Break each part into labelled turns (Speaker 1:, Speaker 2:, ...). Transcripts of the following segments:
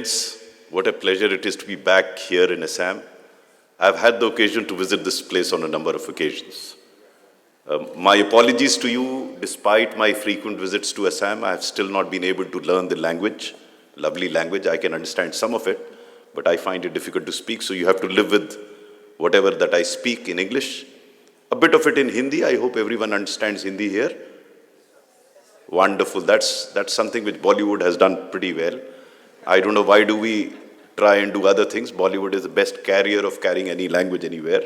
Speaker 1: friends, what a pleasure it is to be back here in Assam. I've had the occasion to visit this place on a number of occasions. My apologies to you, despite my frequent visits to Assam, I have still not been able to learn the language, lovely language. I can understand some of it, but I find it difficult to speak, so you have to live with whatever that I speak in English. A bit of it in Hindi. I hope everyone understands Hindi here. Wonderful. That's something which Bollywood has done pretty well. I don't know why do we try and do other things. Bollywood is the best carrier of carrying any language anywhere.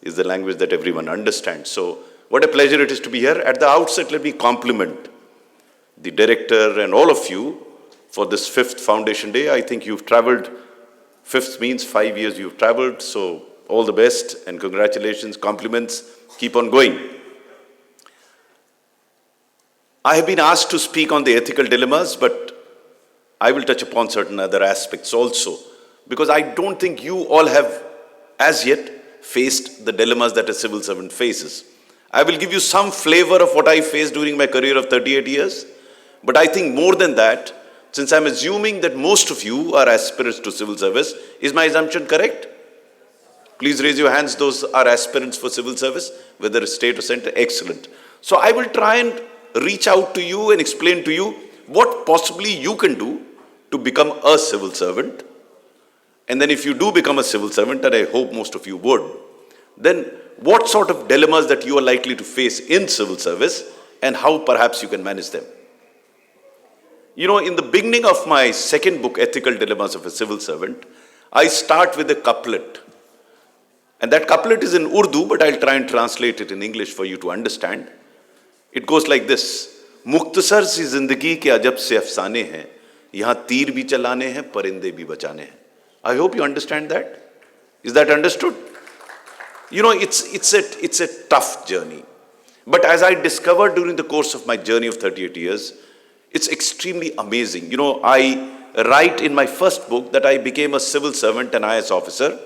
Speaker 1: It's the language that everyone understands. So what a pleasure it is to be here. At the outset, let me compliment the director and all of you for this 5th Foundation Day. I think you've traveled, 5th means 5 years you've traveled, so all the best and congratulations, compliments, keep on going. I have been asked to speak on the ethical dilemmas, but I will touch upon certain other aspects also, because I don't think you all have as yet faced the dilemmas that a civil servant faces. I will give you some flavor of what I faced during my career of 38 years, but I think more than that, since I'm assuming that most of you are aspirants to civil service, is my assumption correct? Please raise your hands, those are aspirants for civil service, whether state or center. Excellent. So I will try and reach out to you and explain to you what possibly you can do to become a civil servant. And then if you do become a civil servant, and I hope most of you would, then what sort of dilemmas that you are likely to face in civil service and how perhaps you can manage them. You know, in the beginning of my second book, Ethical Dilemmas of a Civil Servant, I start with a couplet. And that couplet is in Urdu, but I'll try and translate it in English for you to understand. It goes like this: मुख्तसर सी जिंदगी के अजब से अफसाने हैं, यहाँ तीर भी चलाने हैं, परिंदे भी बचाने हैं. I hope you understand that. Is that understood? You know, it's a tough journey. But as I discovered during the course of my journey of 38 years, it's extremely amazing. You know, I write in my first book that I became a civil servant, an IAS officer,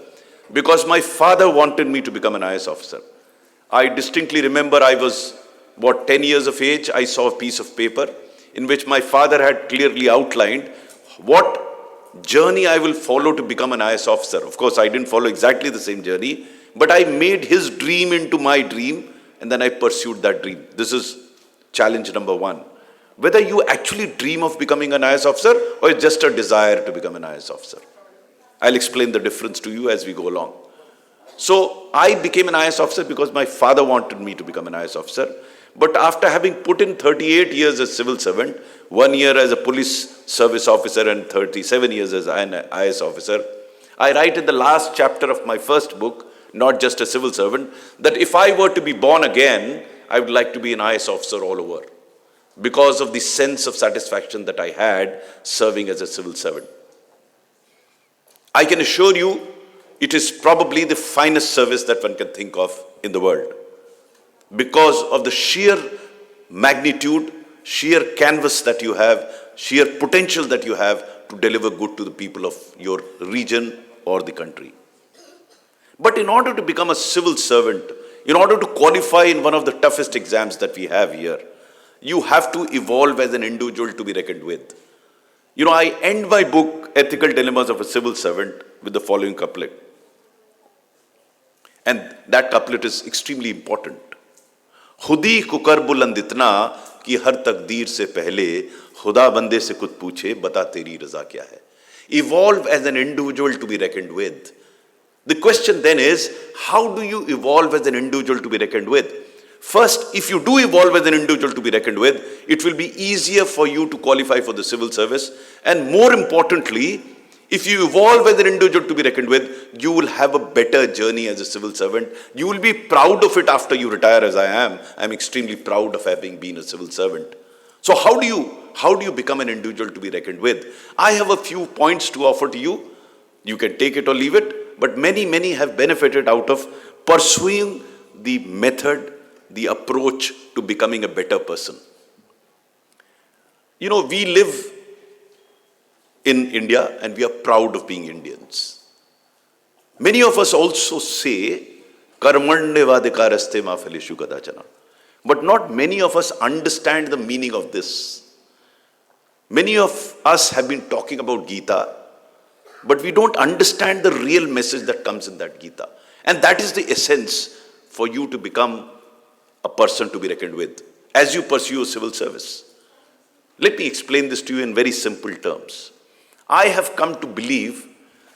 Speaker 1: because my father wanted me to become an IAS officer. I distinctly remember I was, 10 years of age, I saw a piece of paper in which my father had clearly outlined what journey I will follow to become an IAS officer. Of course, I didn't follow exactly the same journey, but I made his dream into my dream, and then I pursued that dream. This is challenge number 1. Whether you actually dream of becoming an IAS officer or it's just a desire to become an IAS officer. I'll explain the difference to you as we go along. So I became an IAS officer because my father wanted me to become an IAS officer. But after having put in 38 years as civil servant, 1 year as a police service officer and 37 years as an IAS officer, I write in the last chapter of my first book, Not Just a Civil Servant, that if I were to be born again, I would like to be an IAS officer all over, because of the sense of satisfaction that I had serving as a civil servant. I can assure you, it is probably the finest service that one can think of in the world, because of the sheer magnitude, sheer canvas that you have, sheer potential that you have to deliver good to the people of your region or the country. But in order to become a civil servant, in order to qualify in one of the toughest exams that we have here, you have to evolve as an individual to be reckoned with. You know, I end my book, Ethical Dilemmas of a Civil Servant, with the following couplet. And that couplet is extremely important. खुदी cooker बुलंद इतना कि हर तकदीर से पहले खुदा बंदे से कुछ पूछे बता तेरी रजा क्या है. Evolve as an individual to be reckoned with. The question then is, how do you evolve as an individual to be reckoned with? First, if you do evolve as an individual to be reckoned with, it will be easier for you to qualify for the civil service. And more importantly, if you evolve as an individual to be reckoned with, you will have a better journey as a civil servant. You will be proud of it after you retire, as I am. I'm extremely proud of having been a civil servant. So how do you become an individual to be reckoned with? I have a few points to offer to you. You can take it or leave it, but many have benefited out of pursuing the method, the approach to becoming a better person. You know, we live in India and we are proud of being Indians. Many of us also say, Karmande vadikaraste ma phaleshu kadachana. But not many of us understand the meaning of this. Many of us have been talking about Gita, but we don't understand the real message that comes in that Gita. And that is the essence for you to become a person to be reckoned with as you pursue a civil service. Let me explain this to you in very simple terms. I have come to believe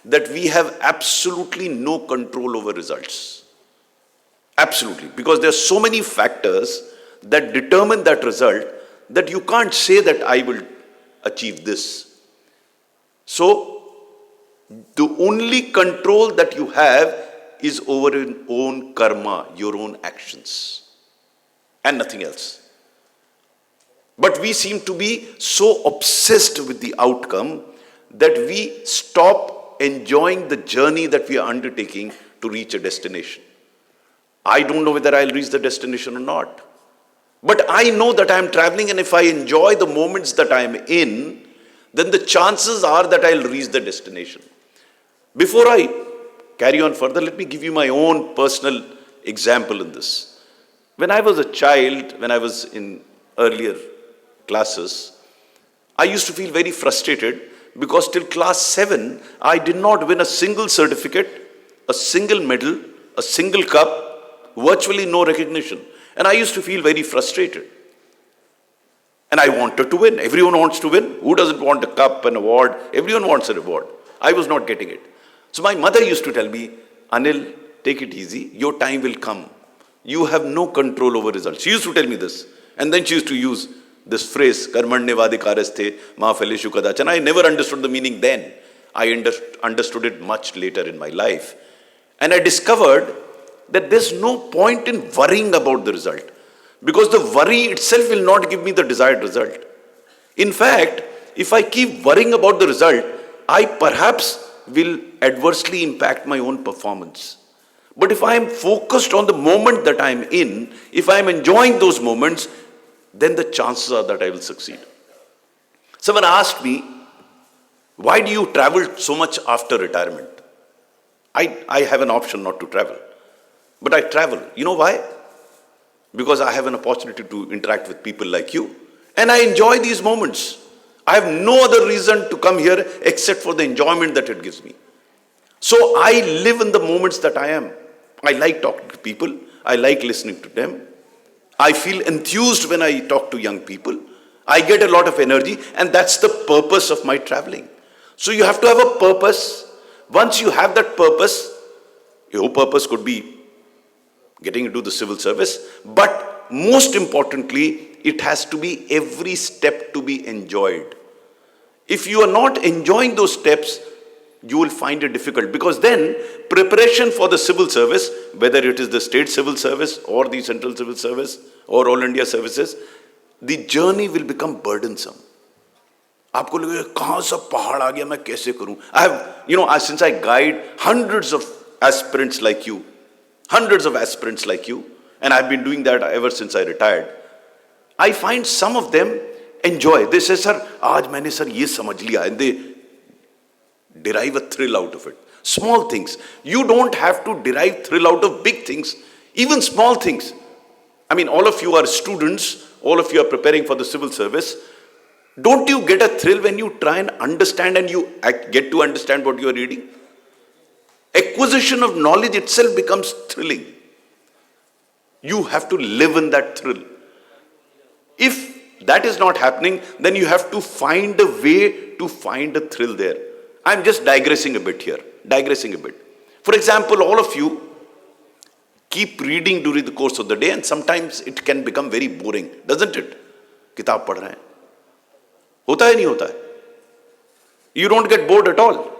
Speaker 1: that we have absolutely no control over results. Absolutely. Because there are so many factors that determine that result that you can't say that I will achieve this. So, the only control that you have is over your own karma, your own actions, and nothing else. But we seem to be so obsessed with the outcome that we stop enjoying the journey that we are undertaking to reach a destination. I don't know whether I'll reach the destination or not. But I know that I am traveling, and if I enjoy the moments that I am in, then the chances are that I'll reach the destination. Before I carry on further, let me give you my own personal example in this. When I was a child, when I was in earlier classes, I used to feel very frustrated because till class 7, I did not win a single certificate, a single medal, a single cup, virtually no recognition. And I used to feel very frustrated. And I wanted to win. Everyone wants to win. Who doesn't want a cup, an award? Everyone wants a reward. I was not getting it. So my mother used to tell me, Anil, take it easy. Your time will come. You have no control over results. She used to tell me this. And then she used to use this phrase, Karmanne vadikaraste ma phaleshu kadachana. I never understood the meaning then. I understood it much later in my life. And I discovered that there's no point in worrying about the result, because the worry itself will not give me the desired result. In fact, if I keep worrying about the result, I perhaps will adversely impact my own performance. But if I am focused on the moment that I am in, if I am enjoying those moments, then the chances are that I will succeed. Someone asked me, why do you travel so much after retirement? I have an option not to travel. But I travel. You know why? Because I have an opportunity to interact with people like you. And I enjoy these moments. I have no other reason to come here except for the enjoyment that it gives me. So I live in the moments that I am. I like talking to people. I like listening to them. I feel enthused when I talk to young people. I get a lot of energy, and that's the purpose of my traveling. So you have to have a purpose. Once you have that purpose, your purpose could be getting into the civil service, but most importantly, it has to be every step to be enjoyed. If you are not enjoying those steps, you will find it difficult, because then preparation for the civil service, whether it is the state civil service or the central civil service or all India services, the journey will become burdensome. आपको लगेगा कहाँ सा पहाड़ आ गया, मैं कैसे करूं? I have, since I guide hundreds of aspirants like you, and I've been doing that ever since I retired, I find some of them enjoy. They say, sir, आज मैंने sir ये समझ लिया, and they derive a thrill out of it. Small things. You don't have to derive thrill out of big things, even small things. I mean, all of you are students, all of you are preparing for the civil service. Don't you get a thrill when you try and understand and you get to understand what you are reading? Acquisition of knowledge itself becomes thrilling. You have to live in that thrill. If that is not happening, then you have to find a way to find a thrill there. I'm just digressing a bit here. For example, all of you keep reading during the course of the day, and sometimes it can become very boring, doesn't it? किताब पढ़ रहे हैं. होता है नहीं होता है? You don't get bored at all.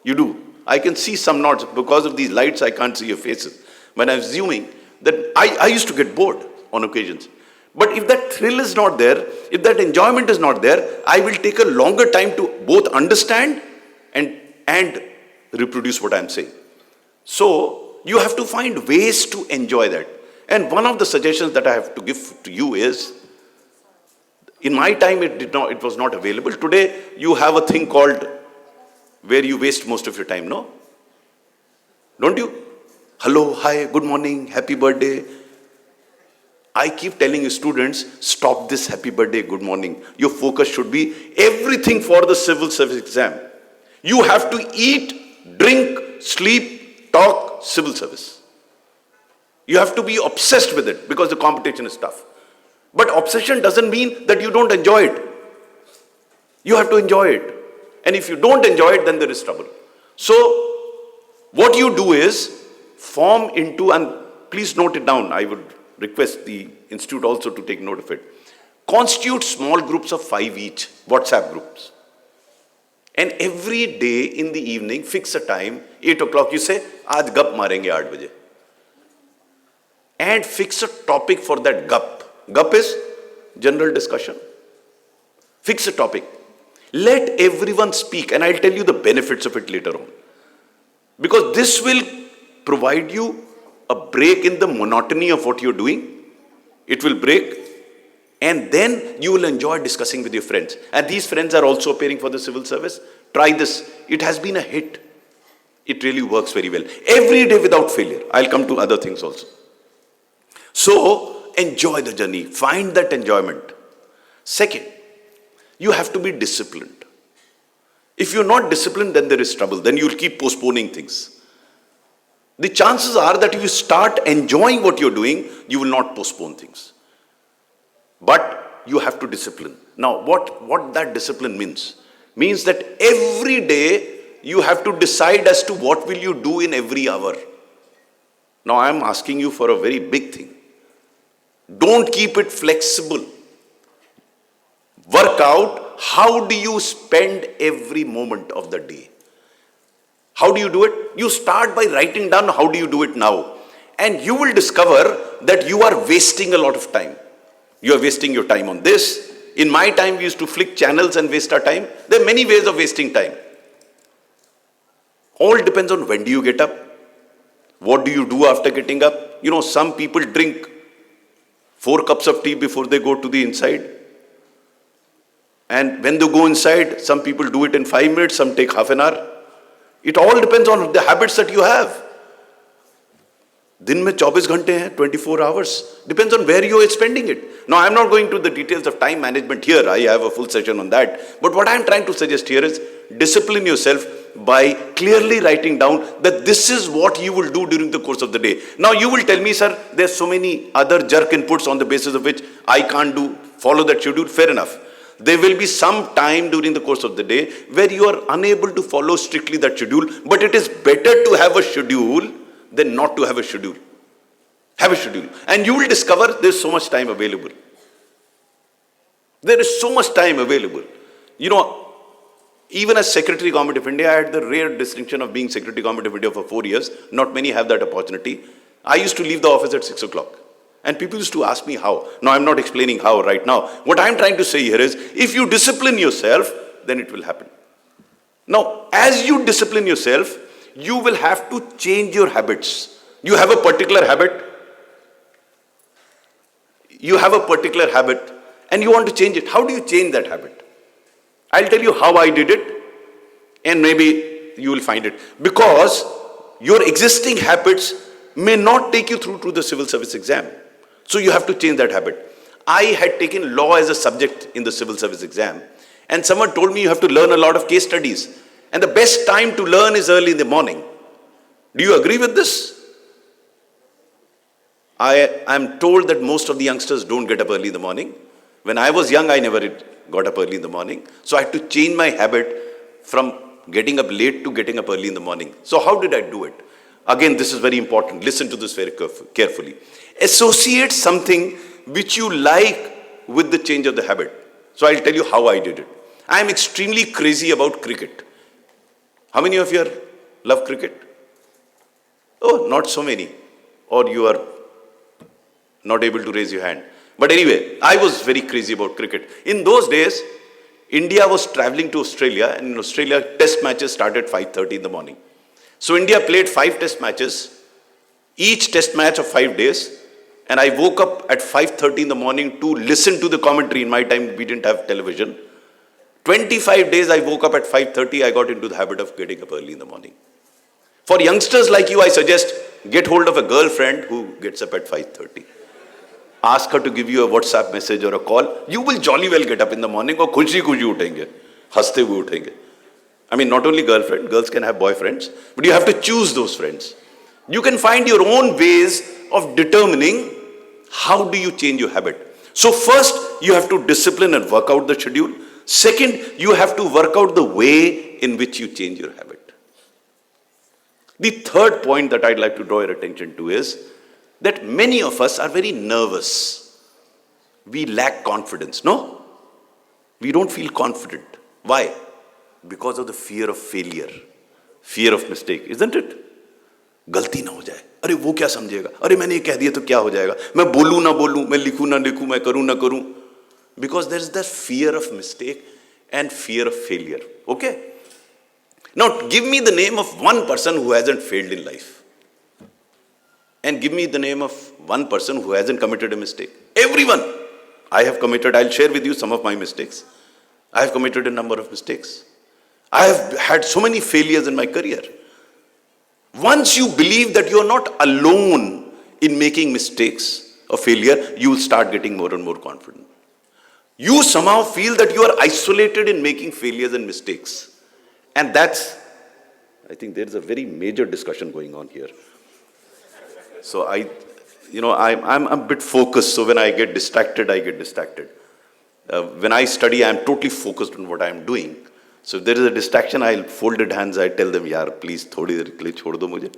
Speaker 1: You do. I can see some nods. Because of these lights, I can't see your faces. But I'm assuming that I used to get bored on occasions. But if that thrill is not there, if that enjoyment is not there, I will take a longer time to both understand and reproduce what I'm saying. So you have to find ways to enjoy that. And one of the suggestions that I have to give to you is, in my time it was not available. Today you have a thing called where you waste most of your time, no? Don't you? Hello, hi, good morning, happy birthday. I keep telling students, stop this happy birthday, good morning. Your focus should be everything for the civil service exam. You have to eat, drink, sleep, talk, civil service. You have to be obsessed with it because the competition is tough. But obsession doesn't mean that you don't enjoy it. You have to enjoy it. And if you don't enjoy it, then there is trouble. So, what you do is form into, and please note it down, I would request the institute also to take note of it. Constitute small groups of 5 each, WhatsApp groups. And every day in the evening, fix a time, 8 o'clock, you say, aaj gup marenge 8 baje. And fix a topic for that gup. Gup is general discussion. Fix a topic. Let everyone speak, and I'll tell you the benefits of it later on. Because this will provide you a break in the monotony of what you're doing. It will break, and then you will enjoy discussing with your friends. And these friends are also appearing for the civil service. Try this. It has been a hit. It really works very well. Every day without failure. I'll come to other things also. So, enjoy the journey. Find that enjoyment. Second, you have to be disciplined. If you're not disciplined, then there is trouble. Then you'll keep postponing things. The chances are that if you start enjoying what you're doing, you will not postpone things. But you have to discipline. Now, what that discipline means that every day you have to decide as to what will you do in every hour. Now, I'm asking you for a very big thing. Don't keep it flexible. Work out how do you spend every moment of the day. How do you do it? You start by writing down how do you do it now. And you will discover that you are wasting a lot of time. You are wasting your time on this. In my time, we used to flick channels and waste our time. There are many ways of wasting time. All depends on when do you get up. What do you do after getting up? You know, some people drink 4 cups of tea before they go to the inside. And when they go inside, some people do it in 5 minutes, some take half an hour. It all depends on the habits that you have. दिन में 24 घंटे हैं, 24 hours. Depends on where you are spending it. Now, I'm not going to the details of time management here. I have a full session on that. But what I'm trying to suggest here is discipline yourself by clearly writing down that this is what you will do during the course of the day. Now, you will tell me, sir, there's so many other jerk inputs on the basis of which I can't follow that schedule. Fair enough. There will be some time during the course of the day where you are unable to follow strictly that schedule, but it is better to have a schedule than not to have a schedule. Have a schedule. And you will discover there's so much time available. There is so much time available. You know, even as Secretary Government of India, I had the rare distinction of being Secretary Government of India for 4 years. Not many have that opportunity. I used to leave the office at 6 o'clock. And people used to ask me how. Now, I'm not explaining how right now. What I'm trying to say here is, if you discipline yourself, then it will happen. Now, as you discipline yourself, you will have to change your habits. You have a particular habit. You have a particular habit and you want to change it. How do you change that habit? I'll tell you how I did it, and maybe you will find it. Because your existing habits may not take you through to the civil service exam. So you have to change that habit. I had taken law as a subject in the civil service exam, and someone told me you have to learn a lot of case studies. And the best time to learn is early in the morning. Do you agree with this? I am told that most of the youngsters don't get up early in the morning. When I was young, I never got up early in the morning. So I had to change my habit from getting up late to getting up early in the morning. So how did I do it? Again, this is very important. Listen to this very carefully. Associate something which you like with the change of the habit. So I'll tell you how I did it. I am extremely crazy about cricket. How many of you love cricket? Oh, not so many. Or you are not able to raise your hand. But anyway, I was very crazy about cricket. In those days, India was traveling to Australia, and in Australia, test matches started at 5:30 in the morning. So India played 5 test matches, each test match of 5 days, and I woke up at 5:30 in the morning to listen to the commentary. In my time, we didn't have television. 25 days I woke up at 5:30, I got into the habit of getting up early in the morning. For youngsters like you, I suggest get hold of a girlfriend who gets up at 5:30. Ask her to give you a WhatsApp message or a call. You will jolly well get up in the morning और खुशी खुशी उठेंगे, हंसते हुए उठेंगे. I mean, not only girlfriend, girls can have boyfriends, but you have to choose those friends. You can find your own ways of determining how do you change your habit. So first, you have to discipline and work out the schedule. Second, you have to work out the way in which you change your habit. The third point that I'd like to draw your attention to is that many of us are very nervous. We lack confidence, no? We don't feel confident. Why? Because of the fear of failure, fear of mistake, isn't it? गलती ना हो जाए, अरे वो क्या समझेगा, अरे मैंने ये कह दिया तो क्या हो जाएगा, मैं बोलूं ना बोलूं, मैं लिखूं ना लिखूं, मैं करूं ना करूं. Because there is that fear of mistake and fear of failure. Okay? Now give me the name of one person who hasn't failed in life. And give me the name of one person who hasn't committed a mistake. Everyone. I have committed, I'll share with you some of my mistakes. I have committed a number of mistakes. I have had so many failures in my career. Once you believe that you are not alone in making mistakes or failure, you will start getting more and more confident. You somehow feel that you are isolated in making failures and mistakes. And that's, I think there is a very major discussion going on here. So I'm a bit focused, so when I get distracted, I get distracted. When I study, I'm totally focused on what I'm doing. So if there is a distraction, I'll folded hands, I tell them, yaar, please, thodi der ke liye chhod do mujhe.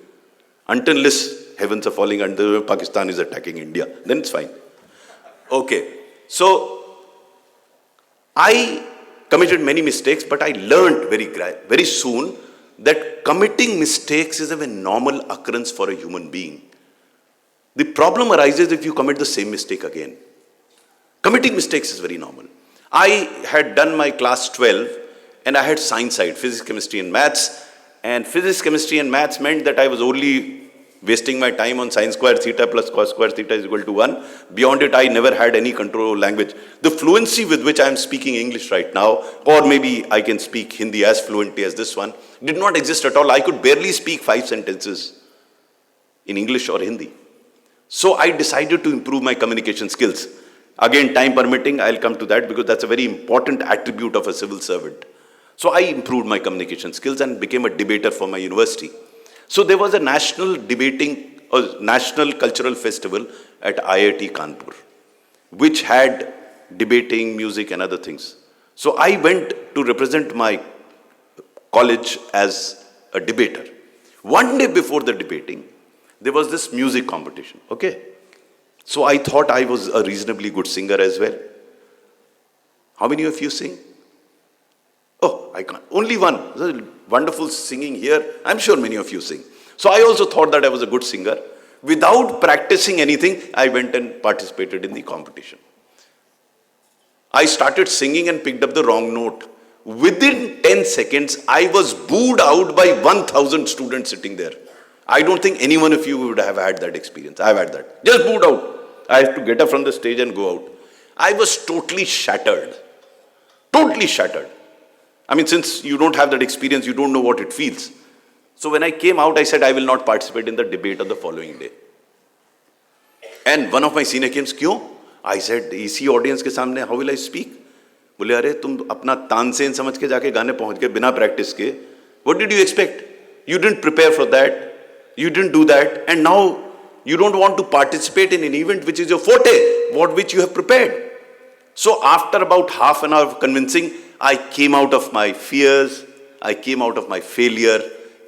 Speaker 1: Until unless heavens are falling and Pakistan is attacking India, then it's fine. Okay, so I committed many mistakes, but I learned very soon that committing mistakes is a very normal occurrence for a human being. The problem arises if you commit the same mistake again. Committing mistakes is very normal. I had done my class 12 and I had science side, physics, chemistry and maths. And physics, chemistry and maths meant that I was only wasting my time on sine square theta plus cos square theta is equal to 1. Beyond it, I never had any control language. The fluency with which I am speaking English right now, or maybe I can speak Hindi as fluently as this one, did not exist at all. I could barely speak 5 sentences in English or Hindi. So I decided to improve my communication skills. Again, time permitting, I'll come to that because that's a very important attribute of a civil servant. So I improved my communication skills and became a debater for my university. So there was a national cultural festival at IIT Kanpur, which had debating, music and other things. So I went to represent my college as a debater. One day before the debating, there was this music competition, okay? So I thought I was a reasonably good singer as well. How many of you sing? Oh, I can't. Only one. Wonderful singing here. I'm sure many of you sing. So I also thought that I was a good singer. Without practicing anything, I went and participated in the competition. I started singing and picked up the wrong note. Within 10 seconds, I was booed out by 1,000 students sitting there. I don't think any one of you would have had that experience. I've had that. Just booed out. I have to get up from the stage and go out. I was totally shattered. Totally shattered. I mean, since you don't have that experience, you don't know what it feels. So when I came out, I said, I will not participate in the debate of the following day. And one of my senior came, क्यों? I said, इसी audience के सामने, how will I speak? बोले, अरे तुम अपना तानसेन समझ के जाके गाने पहुंच गए बिना practice के. What did you expect? You didn't prepare for that. You didn't do that. And now you don't want to participate in an event which is your forte, which you have prepared. So after about half an hour of convincing, I came out of my fears, I came out of my failure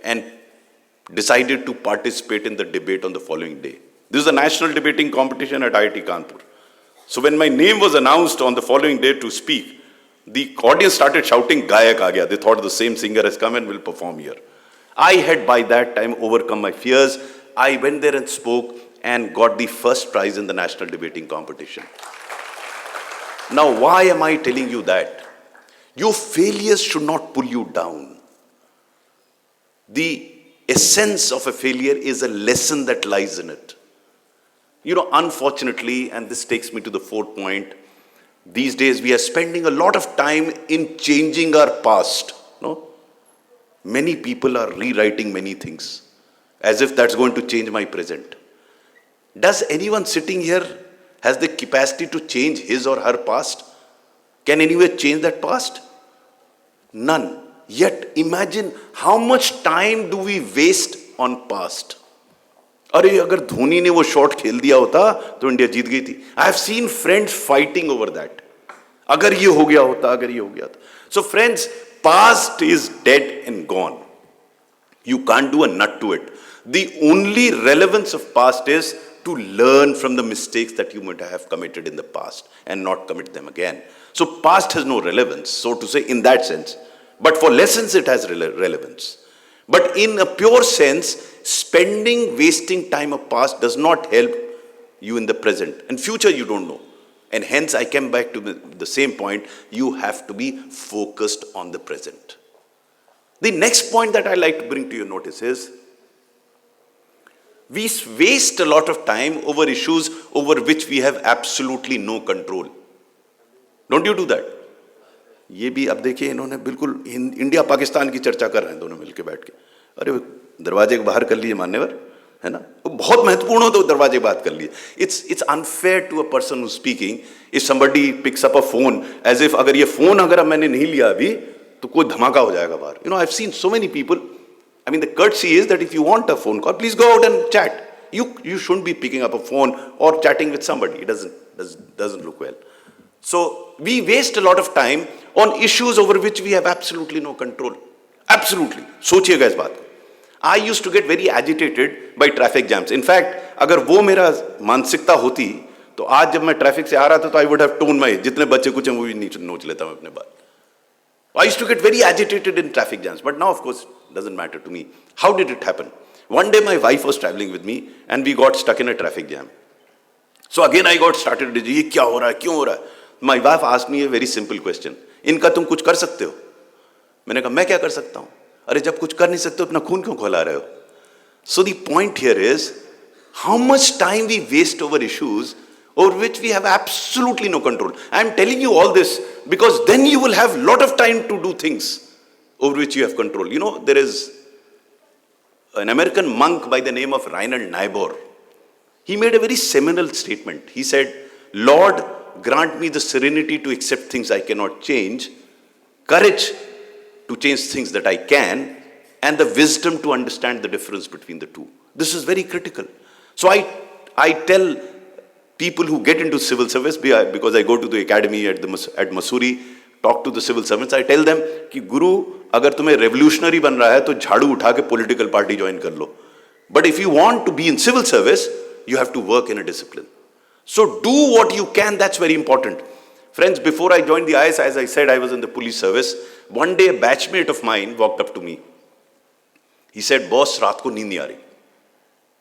Speaker 1: and decided to participate in the debate on the following day. This is a national debating competition at IIT Kanpur. So when my name was announced on the following day to speak, the audience started shouting, Gayak aa gaya. They thought the same singer has come and will perform here. I had by that time overcome my fears. I went there and spoke and got the first prize in the national debating competition. Now, why am I telling you that? Your failures should not pull you down. The essence of a failure is a lesson that lies in it. You know, unfortunately, and this takes me to the fourth point, these days we are spending a lot of time in changing our past. No? Many people are rewriting many things as if that's going to change my present. Does anyone sitting here has the capacity to change his or her past? Can anyone change that past? None. Yet imagine how much time do we waste on past. अरे अगर धोनी ने वो shot खेल दिया होता तो India जीत गई थी. I have seen friends fighting over that. अगर ये हो गया होता, अगर ये हो गया था. So friends, past is dead and gone. You can't do a nut to it. The only relevance of past is to learn from the mistakes that you might have committed in the past and not commit them again. So past has no relevance, so to say, in that sense. But for lessons, it has relevance. But in a pure sense, wasting time of past does not help you in the present. And future, you don't know. And hence, I came back to the same point. You have to be focused on the present. The next point that I like to bring to your notice is, we waste a lot of time over issues over which we have absolutely no control. Don't you do that? ये भी अब देखिए, इन्होंने बिल्कुल India Pakistan की चर्चा कर रहे हैं दोनों मिलकर बैठ के. अरे दरवाजे के बाहर कर लिए मान्यवर, है ना? वो बहुत महत्वपूर्ण हो तो दरवाजे बात कर लिए. It's unfair to a person who's speaking if somebody picks up a phone as if अगर ये फोन अगर मैंने नहीं लिया अभी तो कोई धमाका हो जाएगा बाहर. You know, I've seen so many people. I mean, the courtesy is that if you want a phone call, please go out and chat. You shouldn't be picking up a phone or chatting with somebody. It doesn't look well. So we waste a lot of time on issues over which we have absolutely no control. Absolutely. सोचिएगा इस बात को. I used to get very agitated by traffic jams. In fact, अगर वो मेरा मानसिकता होती तो आज जब मैं ट्रैफिक से आ रहा था तो I would have toned my, जितने बच्चे कुछ हैं वो भी नोच लेता मैं अपने बात. I used to get very agitated in traffic jams, but now, of course, it doesn't matter to me. How did it happen? One day, my wife was traveling with me, and we got stuck in a traffic jam. So again, I got started. ये क्या हो रहा है? क्यों हो रहा है? My wife asked me a very simple question. इनका तुम कुछ कर सकते हो? मैंने कहा मैं क्या कर सकता हूँ? अरे जब कुछ कर नहीं सकते हो अपना खून क्यों खौला रहे हो? So the point here is how much time we waste over issues over which we have absolutely no control. I am telling you all this because then you will have a lot of time to do things over which you have control. You know, there is an American monk by the name of Reinhold Niebuhr. He made a very seminal statement. He said, Lord, grant me the serenity to accept things I cannot change, courage to change things that I can, and the wisdom to understand the difference between the two. This is very critical. So I tell people who get into civil service, because I go to the academy at Mussoorie, talk to the civil servants, I tell them कि गुरु अगर तुम्हें revolutionary बन रहा है तो झाड़ू उठा के political party join कर लो. But if you want to be in civil service, you have to work in a discipline. So do what you can, that's very important. Friends, before I joined the IAS, as I said, I was in the police service. One day a batchmate of mine walked up to me. He said, boss, रात को नींद नहीं आ रही.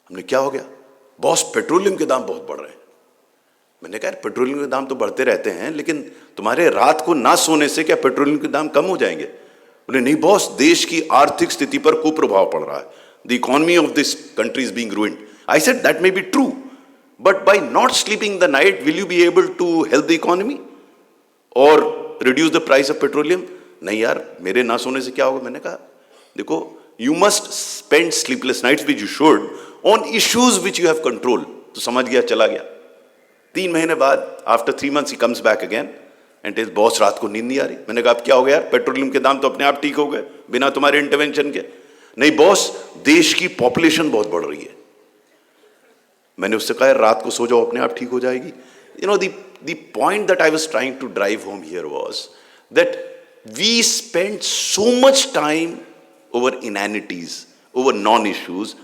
Speaker 1: हमने क्या हो गया? Boss, petroleum के दाम बहुत बढ़ रहे हैं. मैंने कहा पेट्रोलियम के दाम तो बढ़ते रहते हैं, लेकिन तुम्हारे रात को ना सोने से क्या पेट्रोलियम के दाम कम हो जाएंगे? बोले नहीं बॉस, देश की आर्थिक स्थिति पर कुप्रभाव पड़ रहा है. The economy of this country is being ruined. I said that may be true, but by not sleeping the night, will you be able to help the economy or reduce the price of petroleum? नहीं यार, मेरे ना सोने से क्या होगा? मैंने कहा देखो, you must spend sleepless nights, which you should, on issues which you have control. तो समझ गया, चला गया. 3 महीने बाद, after 3 months, he comes back again and tells, boss रात को नींद नहीं आ रही. मैंने कहा अब क्या हो गया यार? पेट्रोलियम के दाम तो अपने आप ठीक हो गए बिना तुम्हारे इंटरवेंशन के. नहीं बॉस, देश की पॉपुलेशन बहुत बढ़ रही है. मैंने उससे कहा रात को सो जाओ, अपने आप ठीक हो जाएगी. You know, the point that I was trying to drive home here was that we spend so much time over inanities, over non-issues,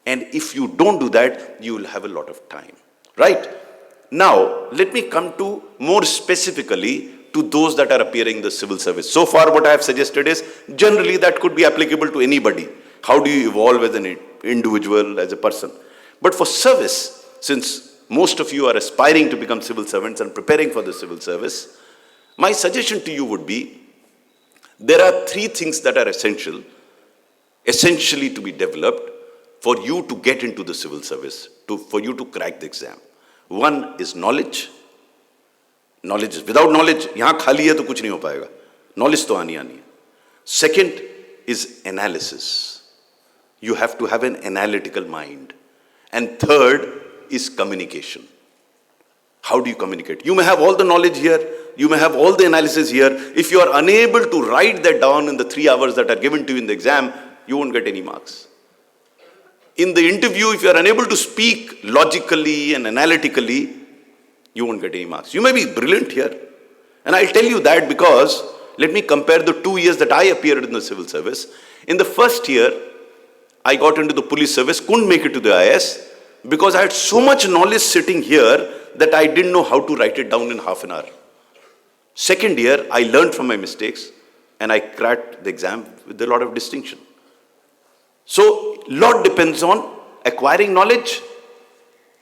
Speaker 1: and if you don't do that, you will have a lot of time, right? Now, let me come to more specifically to those that are appearing in the civil service. So far, what I have suggested is generally that could be applicable to anybody. How do you evolve as an individual, as a person? But for service, since most of you are aspiring to become civil servants and preparing for the civil service, my suggestion to you would be, there are 3 things that are essentially to be developed for you to get into the civil service, for you to crack the exam. One is knowledge. Knowledge is, without knowledge, यहाँ खाली है तो कुछ नहीं हो पाएगा. Knowledge तो आनी है. Second is analysis. You have to have an analytical mind. And third is communication. How do you communicate? You may have all the knowledge here. You may have all the analysis here. If you are unable to write that down in the 3 hours that are given to you in the exam, you won't get any marks. In the interview, if you are unable to speak logically and analytically, you won't get any marks. You may be brilliant here. And I'll tell you that because, let me compare the 2 years that I appeared in the civil service. In the first year, I got into the police service, couldn't make it to the IAS, because I had so much knowledge sitting here that I didn't know how to write it down in half an hour. Second year, I learned from my mistakes and I cracked the exam with a lot of distinction. So, lot depends on acquiring knowledge,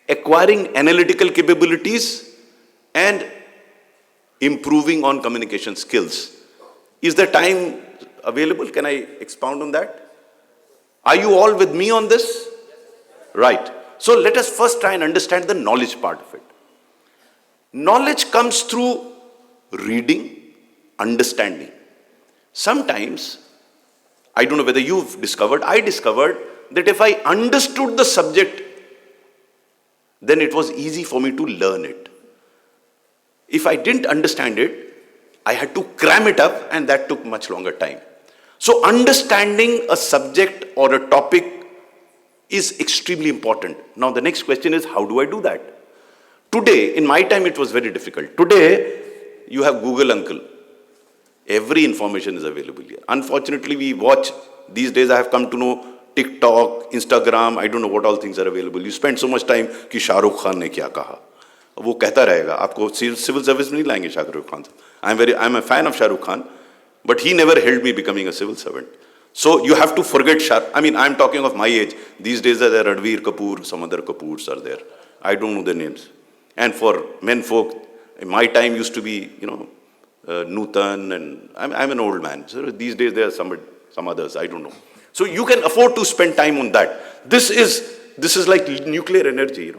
Speaker 1: acquiring analytical capabilities, and improving on communication skills. Is the time available? Can I expound on that? Are you all with me on this? Right. So let us first try and understand the knowledge part of it. Knowledge comes through reading, understanding. Sometimes, I don't know whether you've discovered, I discovered that if I understood the subject, then it was easy for me to learn it. If I didn't understand it, I had to cram it up, and that took much longer time. So understanding a subject or a topic is extremely important. Now the next question is, how do I do that? Today, in my time, it was very difficult. Today, you have Google Uncle. Every information is available here. Unfortunately, we watch, these days I have come to know TikTok, Instagram, I don't know what all things are available. You spend so much time कि शाहरुख खान ने क्या कहा. वो कहता रहेगा, आपको civil service में नहीं लाएंगे Shahrukh Khan. I'm a fan of Shahrukh Khan, but he never helped me becoming a civil servant. So you have to forget I'm talking of my age. These days there are Ranveer Kapoor, some other Kapoors are there. I don't know their names. And for men folk, in my time used to be, Nutan, and I'm an old man. So these days there are some others, I don't know. So you can afford to spend time on that. This is like nuclear energy,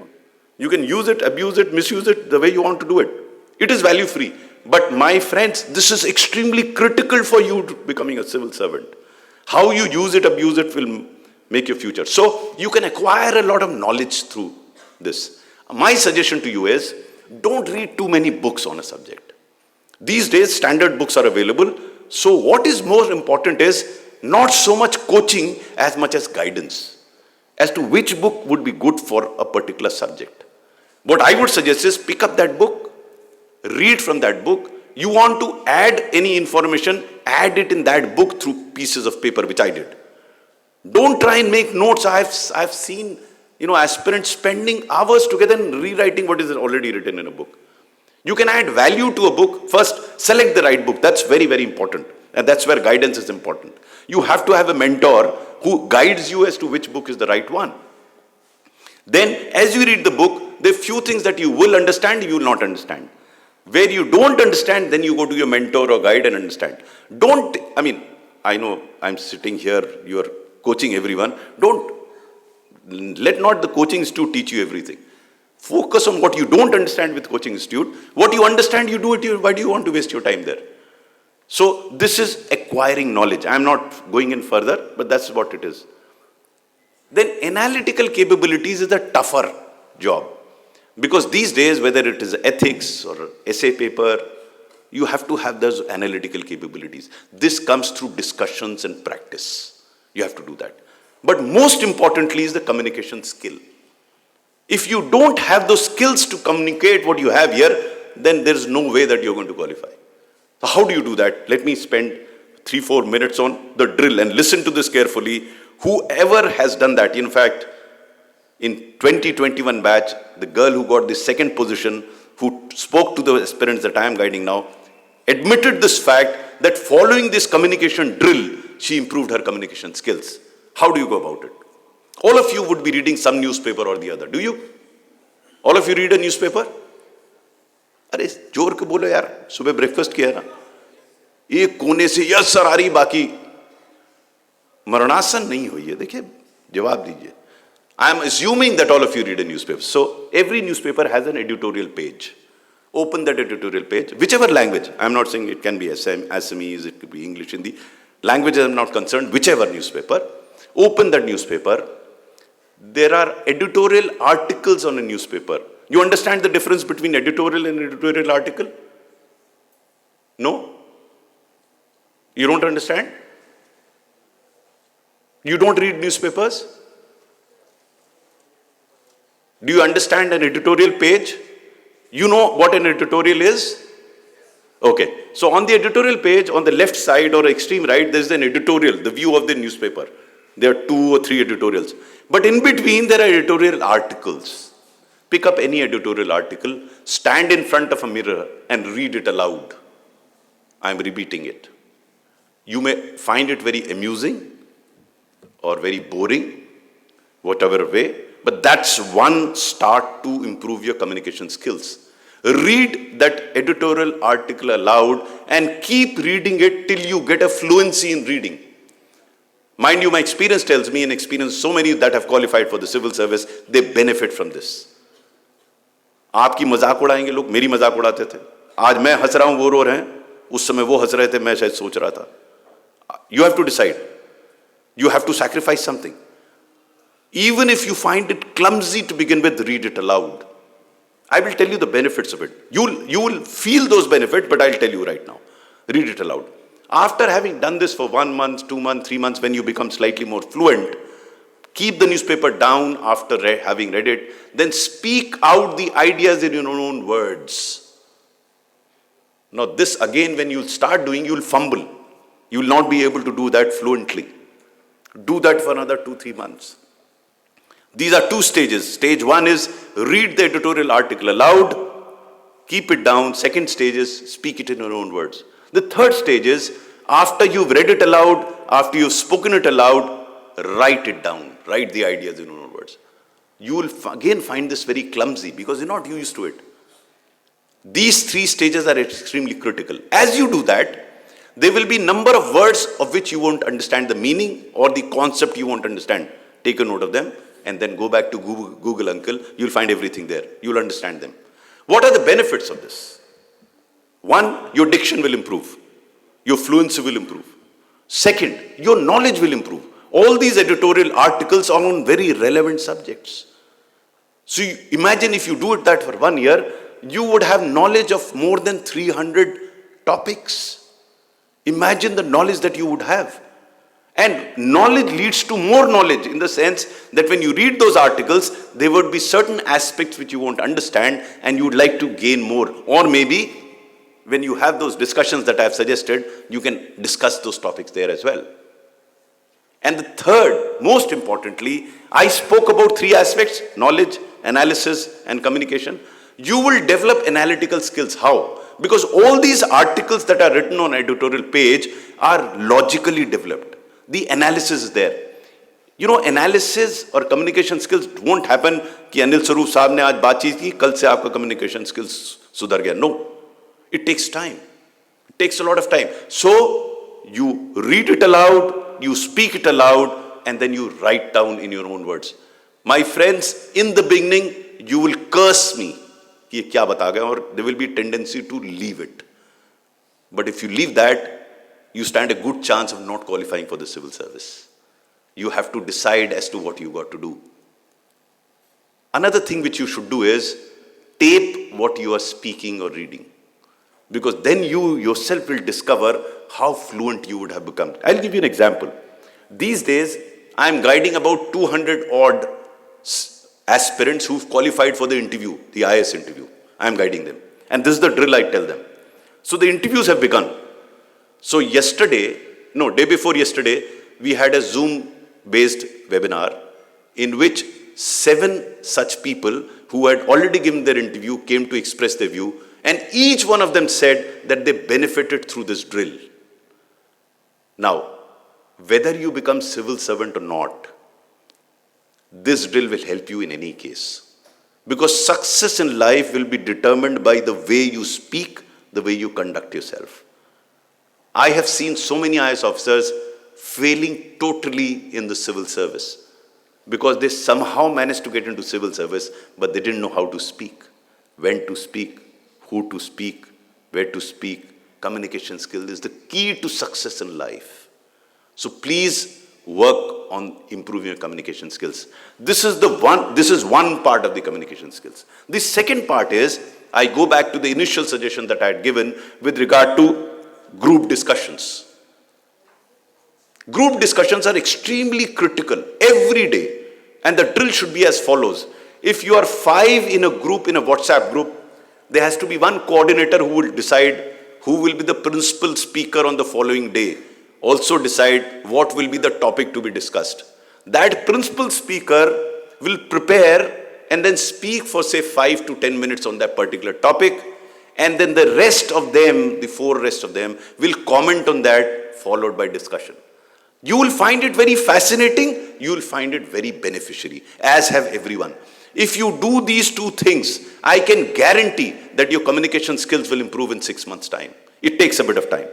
Speaker 1: You can use it, abuse it, misuse it the way you want to do it. It is value free. But my friends, this is extremely critical for you to becoming a civil servant. How you use it, abuse it will make your future. So you can acquire a lot of knowledge through this. My suggestion to you is, don't read too many books on a subject. These days, standard books are available. So what is more important is not so much coaching as much as guidance as to which book would be good for a particular subject. What I would suggest is pick up that book, read from that book. You want to add any information, add it in that book through pieces of paper, which I did. Don't try and make notes. I've seen, aspirants spending hours together and rewriting what is already written in a book. You can add value to a book. First, select the right book. That's very, very important. And that's where guidance is important. You have to have a mentor who guides you as to which book is the right one. Then, as you read the book, there are few things that you will understand, you will not understand. Where you don't understand, then you go to your mentor or guide and understand. I know I'm sitting here, you are coaching everyone. Let not the coaching institute teach you everything. Focus on what you don't understand with coaching institute. What you understand, you do it. Why do you want to waste your time there? So this is acquiring knowledge. I'm not going in further, but that's what it is. Then analytical capabilities is a tougher job. Because these days, whether it is ethics or essay paper, you have to have those analytical capabilities. This comes through discussions and practice. You have to do that. But most importantly is the communication skill. If you don't have those skills to communicate what you have here, then there is no way that you're going to qualify. So how do you do that? Let me spend 3-4 minutes on the drill and listen to this carefully. Whoever has done that, in fact, in 2021 batch, the girl who got the second position, who spoke to the aspirants that I am guiding now, admitted this fact that following this communication drill, she improved her communication skills. How do you go about it? All of you would be reading some newspaper or the other. Do you? All of you read a newspaper? अरे जोर के बोलो यार, सुबह breakfast किया ना, एक कोने से यस सर आ रही, बाकी मरणासन नहीं हुई है. देखिए, जवाब दीजिए. I am assuming that all of you read a newspaper. So every newspaper has an editorial page. Open that editorial page, whichever language. I am not saying it can be Assamese, it could be English, Hindi. Languages I am not concerned, whichever newspaper. Open that newspaper. There are editorial articles on a newspaper. You understand the difference between editorial and editorial article? No? You don't understand? You don't read newspapers? Do you understand an editorial page? You know what an editorial is? Okay. So on the editorial page, on the left side or extreme right, there's an editorial, the view of the newspaper. There are 2 or 3 editorials. But in between, there are editorial articles. Pick up any editorial article, stand in front of a mirror and read it aloud. I'm repeating it. You may find it very amusing or very boring, whatever way, but that's one start to improve your communication skills. Read that editorial article aloud and keep reading it till you get a fluency in reading. Mind you, my experience tells me, and experience so many that have qualified for the civil service, they benefit from this. आपकी मजाक उड़ाएंगे लोग, मेरी मजाक उड़ाते थे. आज मैं हंस रहा हूं, वो रो रहे हैं. उस समय वो हंस रहे थे, मैं शायद सोच रहा था. You have to decide. You have to sacrifice something. Even if you find it clumsy to begin with, read it aloud. I will tell you the benefits of it. You will feel those benefits, but I'll tell you right now. Read it aloud. After having done this for 1 month, 2 months, 3 months, when you become slightly more fluent, keep the newspaper down after having read it, then speak out the ideas in your own words. Now this again, when you start doing, you will fumble. You will not be able to do that fluently. Do that for another 2-3 months. These are 2 stages. Stage 1 is read the editorial article aloud, keep it down. Second stage is speak it in your own words. The third stage is after you've read it aloud, after you've spoken it aloud, write it down. Write the ideas in your own words. You will again find this very clumsy because you're not used to it. These 3 stages are extremely critical. As you do that, there will be number of words of which you won't understand the meaning or the concept you won't understand. Take a note of them and then go back to Google Uncle. You'll find everything there. You'll understand them. What are the benefits of this? 1, your diction will improve. Your fluency will improve. Second, your knowledge will improve. All these editorial articles are on very relevant subjects. So imagine if you do it that for 1 year, you would have knowledge of more than 300 topics. Imagine the knowledge that you would have. And knowledge leads to more knowledge in the sense that when you read those articles, there would be certain aspects which you won't understand and you would like to gain more. Or maybe when you have those discussions that I have suggested, you can discuss those topics there as well. And the third, most importantly, I spoke about 3 aspects: knowledge, analysis, and communication. You will develop analytical skills. How? Because all these articles that are written on editorial page are logically developed. The analysis is there. You know, analysis or communication skills won't happen कि अनिल स्वरूप साहब ने आज बातचीत की, कल से आपका communication skills सुधर गया. No. It takes time. It takes a lot of time. So, you read it aloud, you speak it aloud, and then you write down in your own words. My friends, in the beginning, you will curse me. कि ये क्या बता गया, और there will be a tendency to leave it. But if you leave that, you stand a good chance of not qualifying for the civil service. You have to decide as to what you got to do. Another thing which you should do is tape what you are speaking or reading. Because then you yourself will discover how fluent you would have become. I'll give you an example. These days, I'm guiding about 200 odd aspirants who've qualified for the interview, the IAS interview. I'm guiding them. And this is the drill I tell them. So the interviews have begun. So day before yesterday, we had a Zoom-based webinar in which 7 such people who had already given their interview came to express their view, and each one of them said that they benefited through this drill. Now, whether you become civil servant or not, this drill will help you in any case. Because success in life will be determined by the way you speak, the way you conduct yourself. I have seen so many IAS officers failing totally in the civil service because they somehow managed to get into civil service, but they didn't know how to speak, when to speak, who to speak, where to speak. Communication skill is the key to success in life. So please work on improving your communication skills. This is one part of the communication skills. The second part is, I go back to the initial suggestion that I had given with regard to group discussions. Group discussions are extremely critical every day, and the drill should be as follows. If you are 5 in a group, in a WhatsApp group, there has to be one coordinator who will decide who will be the principal speaker on the following day. Also decide what will be the topic to be discussed. That principal speaker will prepare and then speak for say 5 to 10 minutes on that particular topic, and then the rest of them, the 4 rest of them, will comment on that, followed by discussion. You will find it very fascinating, you will find it very beneficiary, as have everyone. If you do these 2 things, I can guarantee that your communication skills will improve in 6 months' time. It takes a bit of time.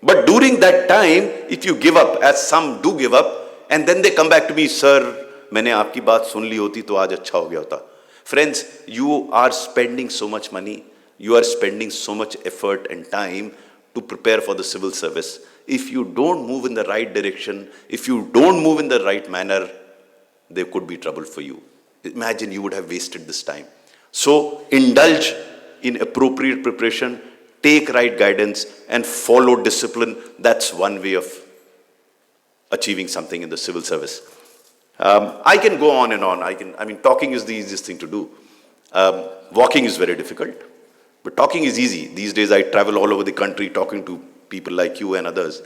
Speaker 1: But during that time, if you give up, as some do give up, and then they come back to me, sir, मैंने आपकी बात सुन ली होती तो आज अच्छा हो गया होता. Friends, you are spending so much money, you are spending so much effort and time to prepare for the civil service. If you don't move in the right direction, if you don't move in the right manner, there could be trouble for you. Imagine you would have wasted this time. So indulge in appropriate preparation, take right guidance, and follow discipline. That's one way of achieving something in the civil service. I can go on and on. I mean, talking is the easiest thing to do. Walking is very difficult, but talking is easy. These days I travel all over the country talking to people like you and others,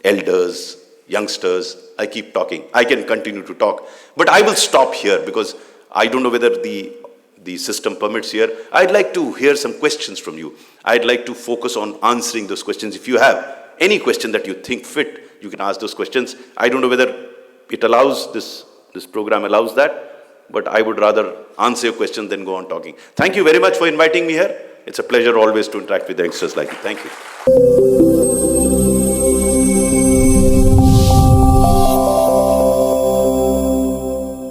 Speaker 1: elders, youngsters. I keep talking. I can continue to talk, but I will stop here because I don't know whether the system permits here. I'd like to hear some questions from you. I'd like to focus on answering those questions. If you have any question that you think fit, you can ask those questions. I don't know whether it allows this program allows that, but I would rather answer your question than go on talking. Thank you very much for inviting me here. It's a pleasure always to interact with youngsters like you. Thank you.